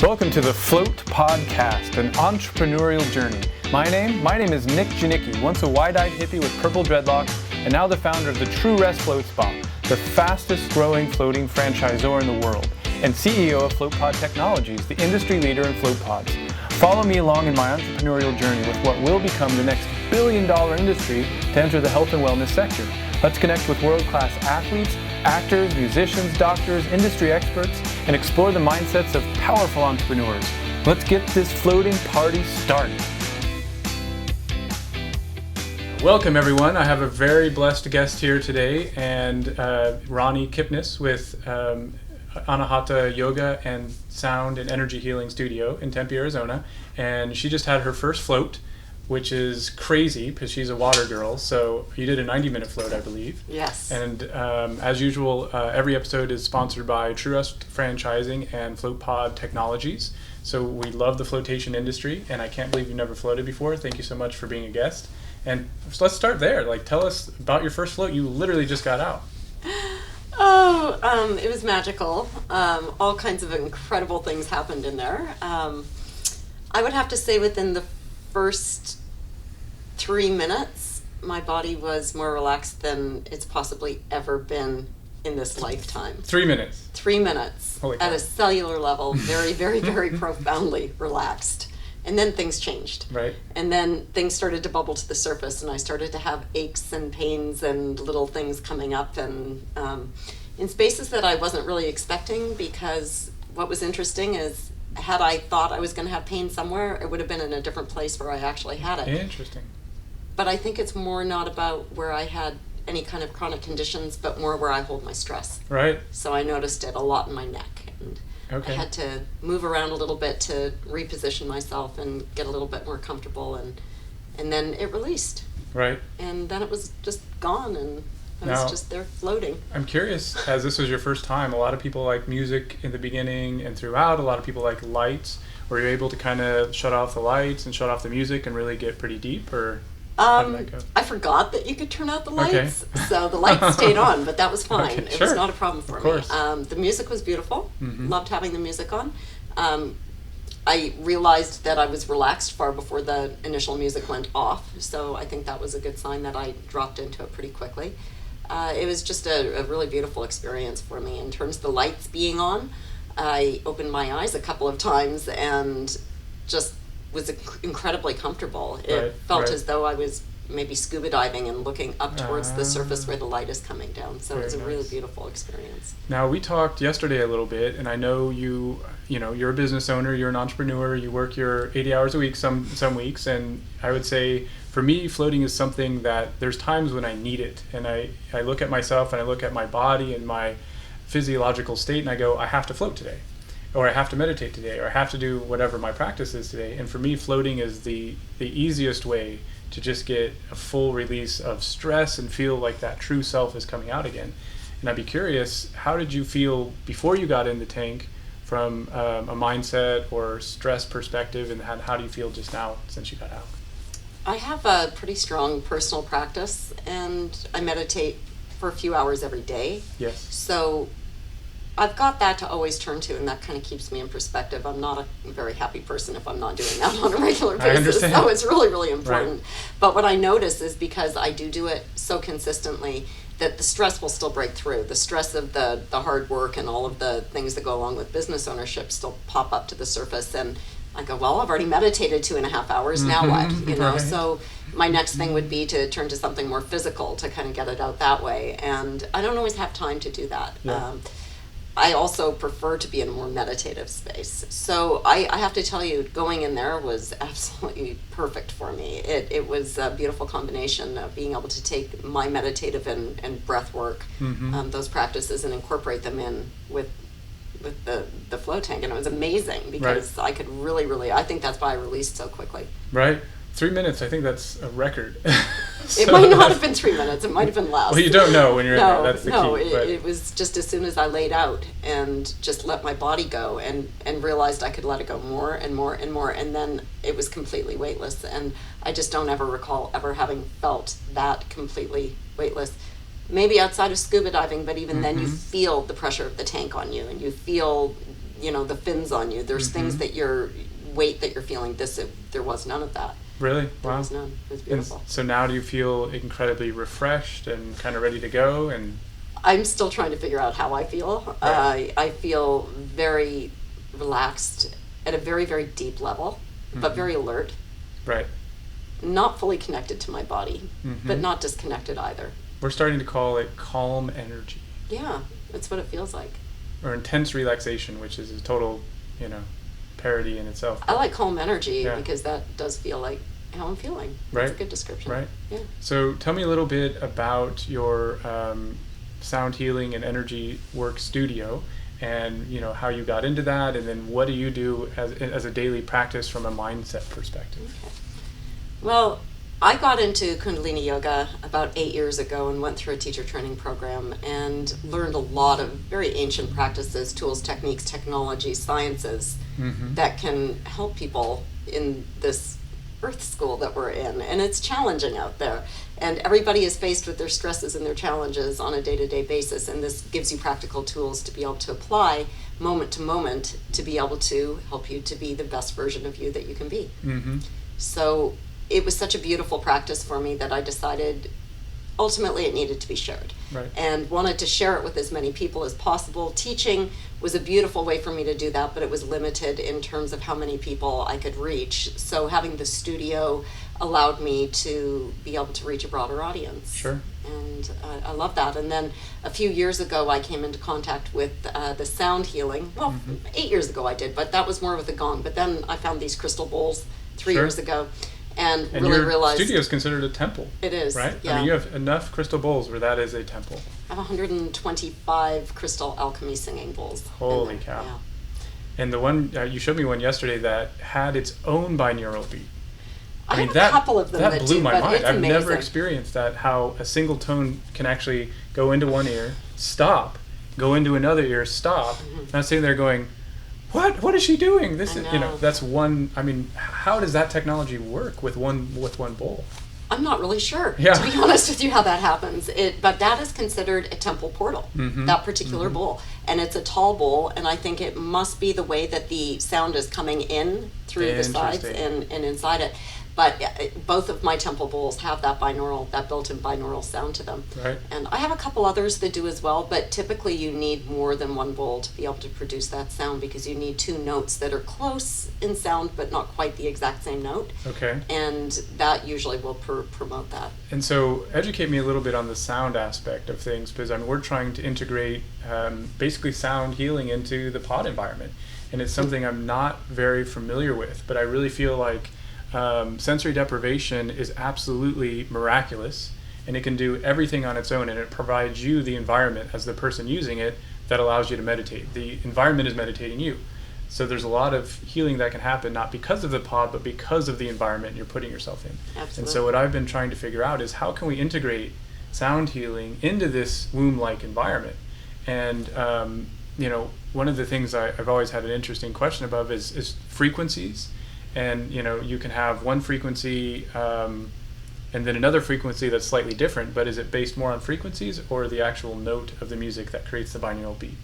Welcome to the Float Podcast, an entrepreneurial journey. My name is Nick Janicki, once a wide-eyed hippie with purple dreadlocks, and now the founder of the True Rest Float Spa, the fastest growing floating franchisor in the world, and CEO of FloatPod Technologies, the industry leader in float pods. Follow me along in my entrepreneurial journey with what will become the next billion-dollar industry to enter the health and wellness sector. Let's connect with world-class athletes, actors, musicians, doctors, industry experts, and explore the mindsets of powerful entrepreneurs. Let's get this floating party started. Welcome, everyone. I have a very blessed guest here today, and Ronee Kipnes with Anahata Yoga and Sound and Energy Healing Studio in Tempe, Arizona. And she just had her first float, which is crazy because she's a water girl. So you did a 90-minute float, I believe. Yes. And as usual, every episode is sponsored by True Rest Franchising and FloatPod Technologies. So we love the flotation industry, and I can't believe you've never floated before. Thank you so much for being a guest. And so let's start there. Like, tell us about your first float. You literally just got out. It was magical. All kinds of incredible things happened in there. I would have to say within the first 3 minutes, my body was more relaxed than it's possibly ever been in this lifetime. 3 minutes? 3 minutes. Holy cow. At a cellular level, very, very, very profoundly relaxed. And then things changed. Right. And then things started to bubble to the surface, and I started to have aches and pains and little things coming up, and in spaces that I wasn't really expecting, because what was interesting is, had I thought I was going to have pain somewhere, it would have been in a different place where I actually had it. Interesting. But I think it's more not about where I had any kind of chronic conditions, but more where I hold my stress. Right. So I noticed it a lot in my neck, and okay. I had to move around a little bit to reposition myself and get a little bit more comfortable, and then it released. Right. And then it was just gone, and I was just there floating. I'm curious, as this was your first time, a lot of people like music in the beginning and throughout. A lot of people like lights. Were you able to kind of shut off the lights and shut off the music and really get pretty deep, or how did that go? I forgot that you could turn out the lights, so the lights stayed on, but that was fine. Okay, it was not a problem for me. The music was beautiful. Mm-hmm. Loved having the music on. I realized that I was relaxed far before the initial music went off, so I think that was a good sign that I dropped into it pretty quickly. It was just a really beautiful experience for me. In terms of the lights being on, I opened my eyes a couple of times and just was incredibly comfortable. It felt as though I was maybe scuba diving and looking up towards the surface where the light is coming down. So it was a really beautiful experience. Now, we talked yesterday a little bit, and I know you're a business owner, you're an entrepreneur, you work your 80 hours a week some weeks, and I would say for me, floating is something that there's times when I need it, and I look at myself and I look at my body and my physiological state, and I go, I have to float today, or I have to meditate today, or I have to do whatever my practice is today. And for me, floating is the easiest way to just get a full release of stress and feel like that true self is coming out again. And I'd be curious, how did you feel before you got in the tank from a mindset or stress perspective, and how do you feel just now since you got out? I have a pretty strong personal practice, and I meditate for a few hours every day. Yes. So I've got that to always turn to, and that kind of keeps me in perspective. I'm not a very happy person if I'm not doing that on a regular basis. I understand. So it's really, really important. Right. But what I notice is, because I do it so consistently, that the stress will still break through. The stress of the hard work and all of the things that go along with business ownership still pop up to the surface, and I go, well, I've already meditated 2.5 hours, now what? Right. So my next thing would be to turn to something more physical to kind of get it out that way. And I don't always have time to do that. Yeah. I also prefer to be in a more meditative space. So I have to tell you, going in there was absolutely perfect for me. It was a beautiful combination of being able to take my meditative and breath work, those practices, and incorporate them in with the flow tank, and it was amazing because I could really, I think that's why I released so quickly. Right. 3 minutes, I think that's a record. It might not have been 3 minutes, it might have been less. Well, you don't know when you're in there, that's the key. It was just as soon as I laid out and just let my body go and realized I could let it go more and more and more, and then it was completely weightless, and I just don't ever recall ever having felt that completely weightless. Maybe outside of scuba diving, but even then you feel the pressure of the tank on you, and you feel the fins on you. There's things that weight that you're feeling. There was none of that. Really? There Wow. was none. It was beautiful. And so now do you feel incredibly refreshed and kind of ready to go? And I'm still trying to figure out how I feel. Right. I feel very relaxed at a very, very deep level, but very alert. Right. Not fully connected to my body, but not disconnected either. We're starting to call it calm energy. Yeah, that's what it feels like. Or intense relaxation, which is a total, parody in itself. I like calm energy Yeah. because that does feel like how I'm feeling. That's a good description. Right. Yeah. So tell me a little bit about your sound healing and energy work studio, and how you got into that, and then what do you do as a daily practice from a mindset perspective? Okay. Well, I got into Kundalini Yoga about 8 years ago and went through a teacher training program and learned a lot of very ancient practices, tools, techniques, technologies, sciences that can help people in this earth school that we're in. And it's challenging out there. And everybody is faced with their stresses and their challenges on a day-to-day basis. And this gives you practical tools to be able to apply moment to moment to be able to help you to be the best version of you that you can be. So it was such a beautiful practice for me that I decided ultimately it needed to be shared. Right. And wanted to share it with as many people as possible. Teaching was a beautiful way for me to do that, but it was limited in terms of how many people I could reach. So having the studio allowed me to be able to reach a broader audience. Sure. And I love that. And then a few years ago, I came into contact with the sound healing. Well, 8 years ago I did, but that was more with the Gong. But then I found these crystal bowls 3 years ago. And really your realized studio is considered a temple. It is, right? yeah. I mean, you have enough crystal bowls where that is a temple. I have 125 Crystal Alchemy Singing Bowls. Holy cow! Yeah. And the one you showed me one yesterday that had its own binaural beat. I have a couple of them that blew do, my but mind. it's I've amazing. never experienced that. How a single tone can actually go into one ear, stop, go into another ear, stop. And I'm sitting there going, What is she doing? This is, that's one. I mean, how does that technology work with one bowl? I'm not really sure, Yeah. to be honest with you, how that happens. But that is considered a temple portal, that particular bowl. And it's a tall bowl, and I think it must be the way that the sound is coming in through the sides and inside it. But both of my temple bowls have that built-in binaural sound to them. Right. And I have a couple others that do as well, but typically you need more than one bowl to be able to produce that sound because you need two notes that are close in sound but not quite the exact same note. Okay. And that usually will promote that. And so educate me a little bit on the sound aspect of things, because we're trying to integrate basically sound healing into the pod environment. And it's something I'm not very familiar with, but I really feel like sensory deprivation is absolutely miraculous, and it can do everything on its own, and it provides you the environment as the person using it that allows you to meditate. The environment is meditating you. So there's a lot of healing that can happen, not because of the pod, but because of the environment you're putting yourself in. Absolutely. And so what I've been trying to figure out is how can we integrate sound healing into this womb-like environment? And one of the things I've always had an interesting question about is frequencies. And you can have one frequency and then another frequency that's slightly different, but is it based more on frequencies or the actual note of the music that creates the binaural beat?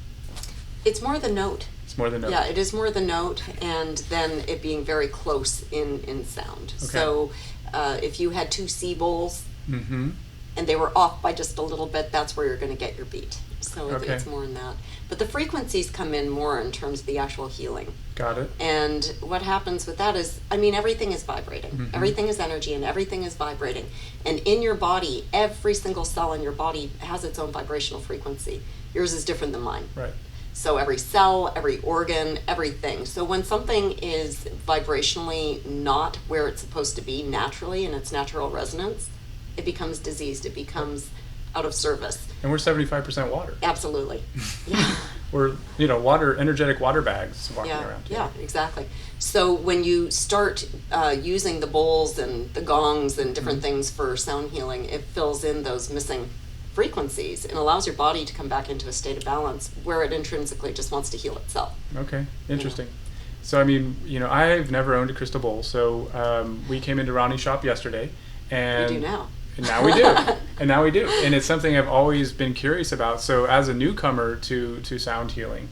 It's more the note. It's more the note. Yeah, it is more the note, and then it being very close in sound. Okay. So if you had two C bowls and they were off by just a little bit, that's where you're going to get your beat. So it's more in that. But the frequencies come in more in terms of the actual healing. Got it. And what happens with that is, everything is vibrating. Everything is energy and everything is vibrating. And in your body, every single cell in your body has its own vibrational frequency. Yours is different than mine. Right. So every cell, every organ, everything. So when something is vibrationally not where it's supposed to be naturally in its natural resonance, it becomes diseased. It becomes out of service. And we're 75% water. Absolutely. Yeah. We're, energetic water bags walking around. Yeah, exactly. So when you start using the bowls and the gongs and different things for sound healing, it fills in those missing frequencies and allows your body to come back into a state of balance where it intrinsically just wants to heal itself. Okay, interesting. So, I've never owned a crystal bowl. So we came into Ronee's shop yesterday. And We do now. And now we do. And it's something I've always been curious about. So as a newcomer to sound healing,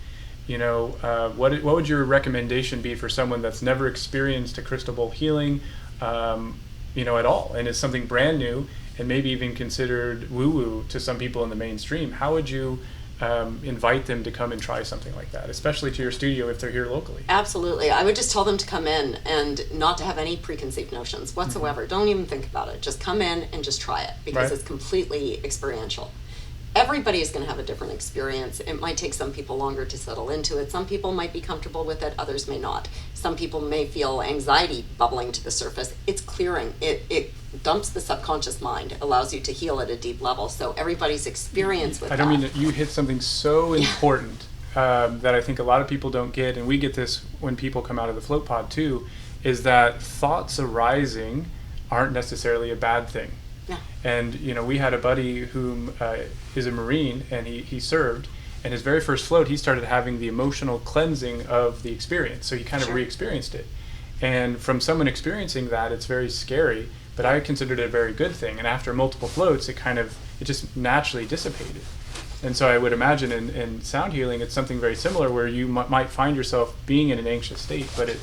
what would your recommendation be for someone that's never experienced a crystal bowl healing, at all, and it's something brand new and maybe even considered woo-woo to some people in the mainstream? How would you invite them to come and try something like that, especially to your studio if they're here locally? Absolutely. I would just tell them to come in and not to have any preconceived notions whatsoever. Mm-hmm. Don't even think about it. Just come in and just try it, because it's completely experiential. Everybody is going to have a different experience. It might take some people longer to settle into it. Some people might be comfortable with it, others may not. Some people may feel anxiety bubbling to the surface. It's clearing. It dumps the subconscious mind, allows you to heal at a deep level. So everybody's experience with I don't mean that you hit something so important that I think a lot of people don't get, and we get this when people come out of the float pod too, is that thoughts arising aren't necessarily a bad thing. Yeah. And we had a buddy whom is a Marine, and he served, and his very first float he started having the emotional cleansing of the experience, so he kind of re-experienced it. And from someone experiencing that, it's very scary, but I considered it a very good thing. And after multiple floats, it just naturally dissipated. And so I would imagine in sound healing, it's something very similar, where you might find yourself being in an anxious state, but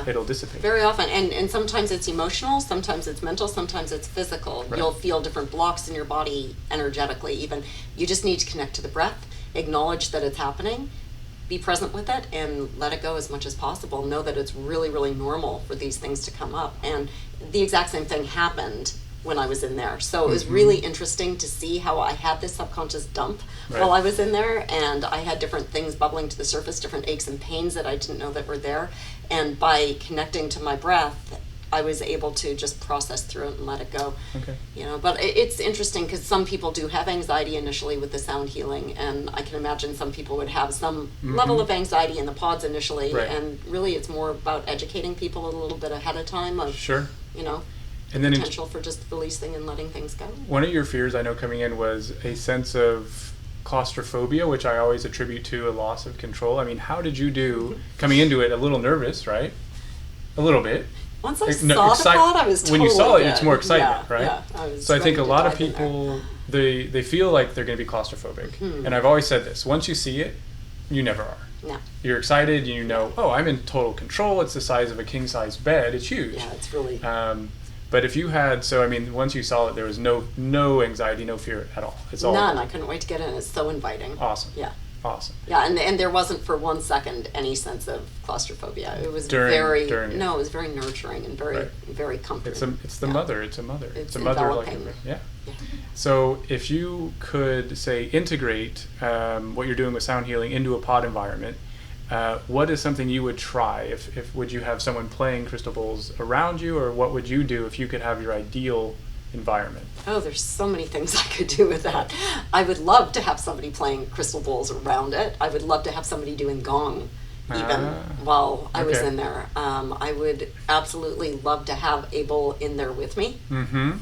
it'll dissipate. Very often. And sometimes it's emotional, sometimes it's mental, sometimes it's physical. Right. You'll feel different blocks in your body energetically even. You just need to connect to the breath, acknowledge that it's happening, be present with it, and let it go as much as possible. Know that it's really, really normal for these things to come up. And the exact same thing happened when I was in there. So it was really interesting to see how I had this subconscious dump while I was in there, and I had different things bubbling to the surface, different aches and pains that I didn't know that were there. And by connecting to my breath, I was able to just process through it and let it go. Okay. But it's interesting because some people do have anxiety initially with the sound healing, and I can imagine some people would have some level of anxiety in the pods initially, and really it's more about educating people a little bit ahead of time of, and then potential for just releasing and letting things go. One of your fears I know coming in was a sense of claustrophobia, which I always attribute to a loss of control. I mean, how did you do coming into it? A little nervous, right? A little bit. Once I saw the pod, I was totally when you saw it, good. It's more excitement, right? Yeah, so I think a lot of people, they feel like they're going to be claustrophobic. And I've always said this, once you see it, you never are. No. You're excited, I'm in total control. It's the size of a king-size bed. It's huge. Yeah, it's really... But if you had, once you saw it, there was no anxiety, no fear at all. It's all none. I couldn't wait to get in. It's so inviting. Awesome. Yeah. Awesome. Yeah, and there wasn't for 1 second any sense of claustrophobia. It was it was very nurturing and very comforting. It's the mother. It's a mother. It's a mother like yeah. So if you could integrate what you're doing with sound healing into a pod environment, what is something you would try? If would you have someone playing crystal bowls around you, or what would you do if you could have your ideal environment? Oh, there's so many things I could do with that. I would love to have somebody playing crystal bowls around it. I would love to have somebody doing gong even while I was in there. I would absolutely love to have Abel in there with me,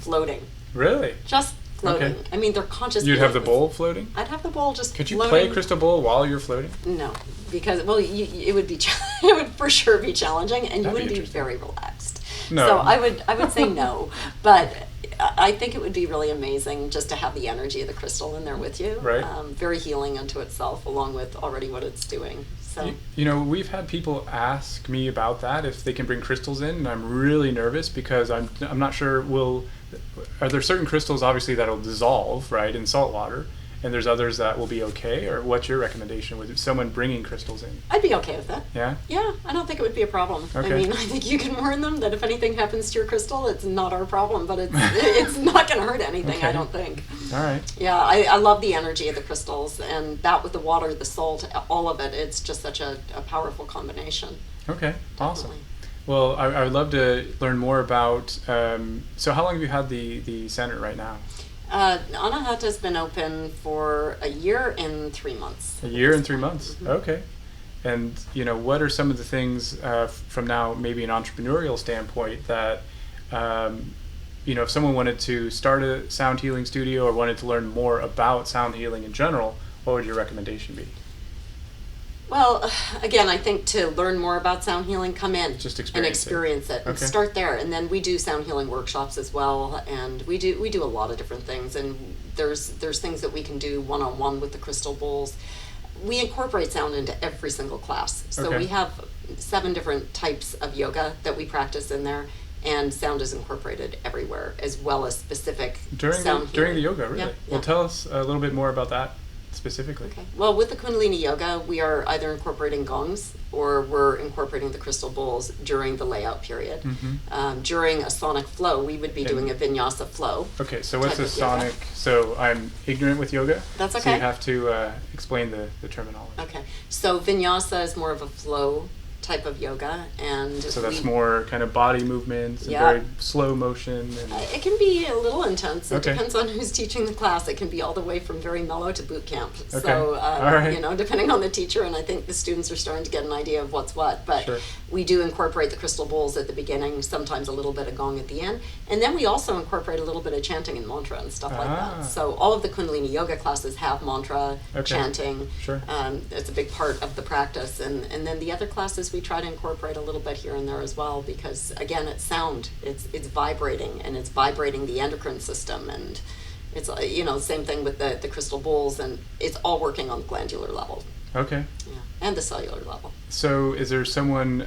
floating. Really? Just floating. Okay. I mean, they're conscious. You'd have the bowl floating? I'd have the bowl just Could you floating. play a crystal bowl while you're floating? No, because it would be it would for sure be challenging, and you wouldn't be very relaxed. No. So I would say no, but I think it would be really amazing just to have the energy of the crystal in there with you. Right. Very healing unto itself, along with already what it's doing. So we've had people ask me about that, if they can bring crystals in, and I'm really nervous because I'm not sure are there certain crystals obviously that'll dissolve, right, in salt water, and there's others that will be okay, or what's your recommendation with someone bringing crystals in? I'd be okay with that. Yeah? Yeah, I don't think it would be a problem. Okay. I mean, I think you can warn them that if anything happens to your crystal, it's not our problem, but it's not going to hurt anything, Okay. I don't think. All right. Yeah, I love the energy of the crystals, and that with the water, the salt, all of it, it's just such a powerful combination. Okay, awesome. Definitely. Well, I would love to learn more about, so how long have you had the center right now? Anahata's been open for a year and 3 months. A year and 3 months, okay. And, what are some of the things from now, maybe an entrepreneurial standpoint, that, if someone wanted to start a sound healing studio or wanted to learn more about sound healing in general, what would your recommendation be? Well, again, I think to learn more about sound healing, come in Just and experience it. And start there, and then we do sound healing workshops as well, and we do a lot of different things. And there's things that we can do one-on-one with the crystal bowls. We incorporate sound into every single class. So Okay. we have 7 different types of yoga that we practice in there, and sound is incorporated everywhere, as well as specific sound during the healing. yoga, really? Yeah, Well, yeah. tell us a little bit more about that specifically. Okay. Well, with the Kundalini Yoga, we are either incorporating gongs or we're incorporating the crystal bowls during the layout period. During a sonic flow, we would be doing a vinyasa flow. Okay, so what's type a of yoga. sonic? So I'm ignorant with yoga. That's So okay. you have to explain the terminology. Okay. So vinyasa is more of a flow type of yoga, and So that's we- more kind of body movements and Yeah. very slow motion. And It can be a little intense. It Okay. depends on who's teaching the class. It can be all the way from very mellow to boot camp. Okay. So, All right. you know, depending on the teacher, and I think the students are starting to get an idea of what's what. But Sure. we do incorporate the crystal bowls at the beginning, sometimes a little bit of gong at the end. And then we also incorporate a little bit of chanting and mantra and stuff like Ah. that. So all of the Kundalini Yoga classes have mantra, Okay. chanting. Sure. It's a big part of the practice. And then the other classes we try to incorporate a little bit here and there as well, because again, it's sound. It's vibrating, and it's vibrating the endocrine system, and it's, you know, same thing with the crystal bowls, and it's all working on the glandular level, Okay. yeah, and the cellular level. So is there someone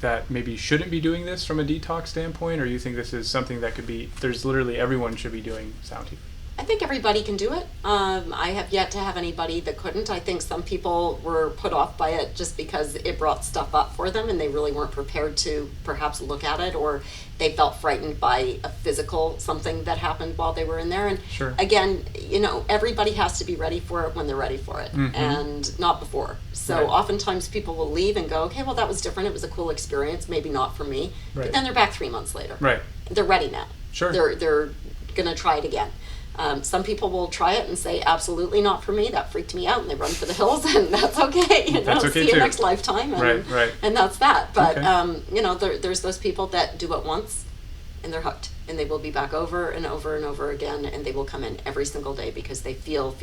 that maybe shouldn't be doing this from a detox standpoint, or you think this is something that could be, there's literally everyone should be doing sound healing? I think everybody can do it. I have yet to have anybody that couldn't. I think some people were put off by it just because it brought stuff up for them and they really weren't prepared to perhaps look at it, or they felt frightened by a physical something that happened while they were in there. And Sure. again, you know, everybody has to be ready for it when they're ready for it, and not before. So Right. oftentimes people will leave and go, okay, well, that was different. It was a cool experience. Maybe not for me. Right. But then they're back 3 months later. Right. They're ready now. Sure. They're going to try it again. Some people will try it and say, absolutely not for me. That freaked me out, and they run for the hills, and that's okay. You know, That's okay see you too. next lifetime, and, Right. and that's that. But Okay. you know, there's those people that do it once, and they're hooked, and they will be back over and over and over again, and they will come in every single day because they feel,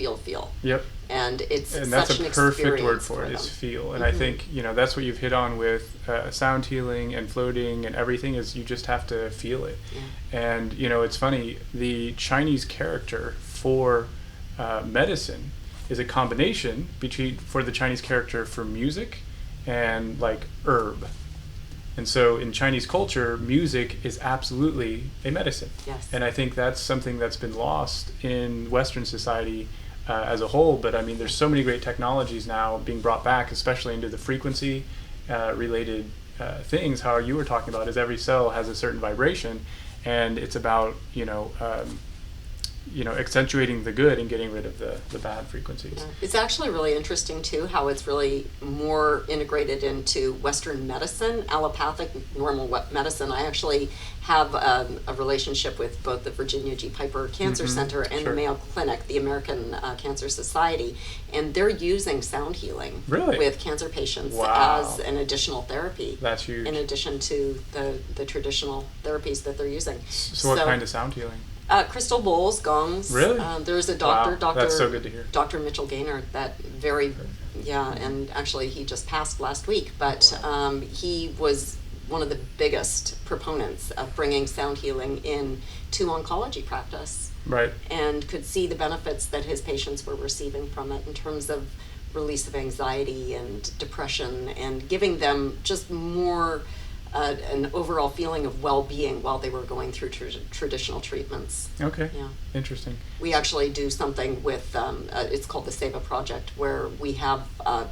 Yep. and it's And such that's an a perfect word experience for it, is them. feel. And I think, you know, that's what you've hit on with sound healing and floating and everything, is you just have to feel it. And, you know, it's funny, the Chinese character for medicine is a combination between, for the Chinese character for music and like herb. And so in Chinese culture, music is absolutely a medicine. Yes. And I think that's something that's been lost in Western society as a whole. But I mean, there's so many great technologies now being brought back, especially into the frequency related things. How you were talking about is every cell has a certain vibration, and it's about, accentuating the good and getting rid of the bad frequencies. Yeah. It's actually really interesting too how it's really more integrated into Western medicine, allopathic normal medicine. I actually have a relationship with both the Virginia G. Piper Cancer Center and Sure. the Mayo Clinic, the American Cancer Society, and they're using sound healing Really? with cancer patients Wow. as an additional therapy. That's huge. In addition to the traditional therapies that they're using. So what kind of sound healing? Crystal bowls, gongs. Really? There's a doctor, Wow, that's so good to hear. Dr. Mitchell Gaynor, that and actually he just passed last week, but he was one of the biggest proponents of bringing sound healing in to oncology practice, Right. and could see the benefits that his patients were receiving from it in terms of release of anxiety and depression, and giving them just more an overall feeling of well-being while they were going through traditional treatments. Okay. Yeah. Interesting. We actually do something with, it's called the SEVA project, where we have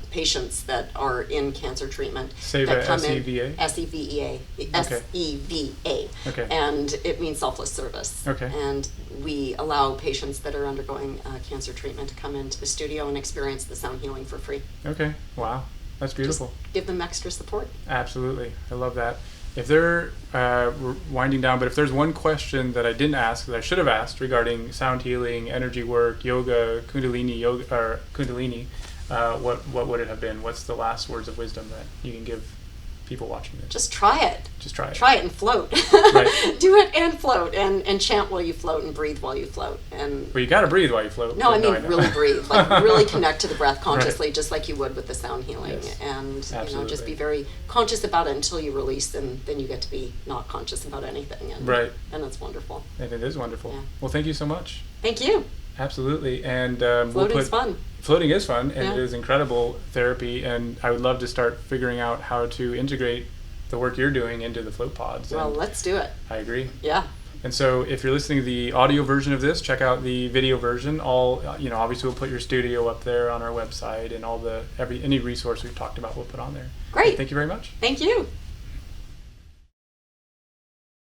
patients that are in cancer treatment. SEVA, that come in- S-E-V-A? S-E-V-E-A. Okay. S-E-V-A. Okay. And it means selfless service. Okay. And we allow patients that are undergoing cancer treatment to come into the studio and experience the sound healing for free. Okay. Wow. That's beautiful. Just give them extra support. Absolutely. I love that. If we're winding down, but if there's one question that I didn't ask that I should have asked regarding sound healing, energy work, yoga, Kundalini, what would it have been? What's the last words of wisdom that you can give people watching this? Just try it. Just try it. Try it and float. Right. Do it and float, and chant while you float and breathe while you float. And Well, you got to breathe while you float. no, I but mean know. really breathe, like really connect to the breath consciously, just like you would with the sound healing. Yes. And just Absolutely. be very conscious about it until you release, and then you get to be not conscious about anything. And, Right. And it's wonderful. And it is wonderful. Yeah. Well, thank you so much. Thank you. Absolutely. And we'll Floating's put fun. floating is fun, and Yeah. it is incredible therapy, and I would love to start figuring out how to integrate the work you're doing into the float pods. Well, And let's do it. I agree. Yeah. And so if you're listening to the audio version of this, check out the video version. Obviously we'll put your studio up there on our website, and any resource we've talked about we'll put on there. Great. Thank you very much. Thank you.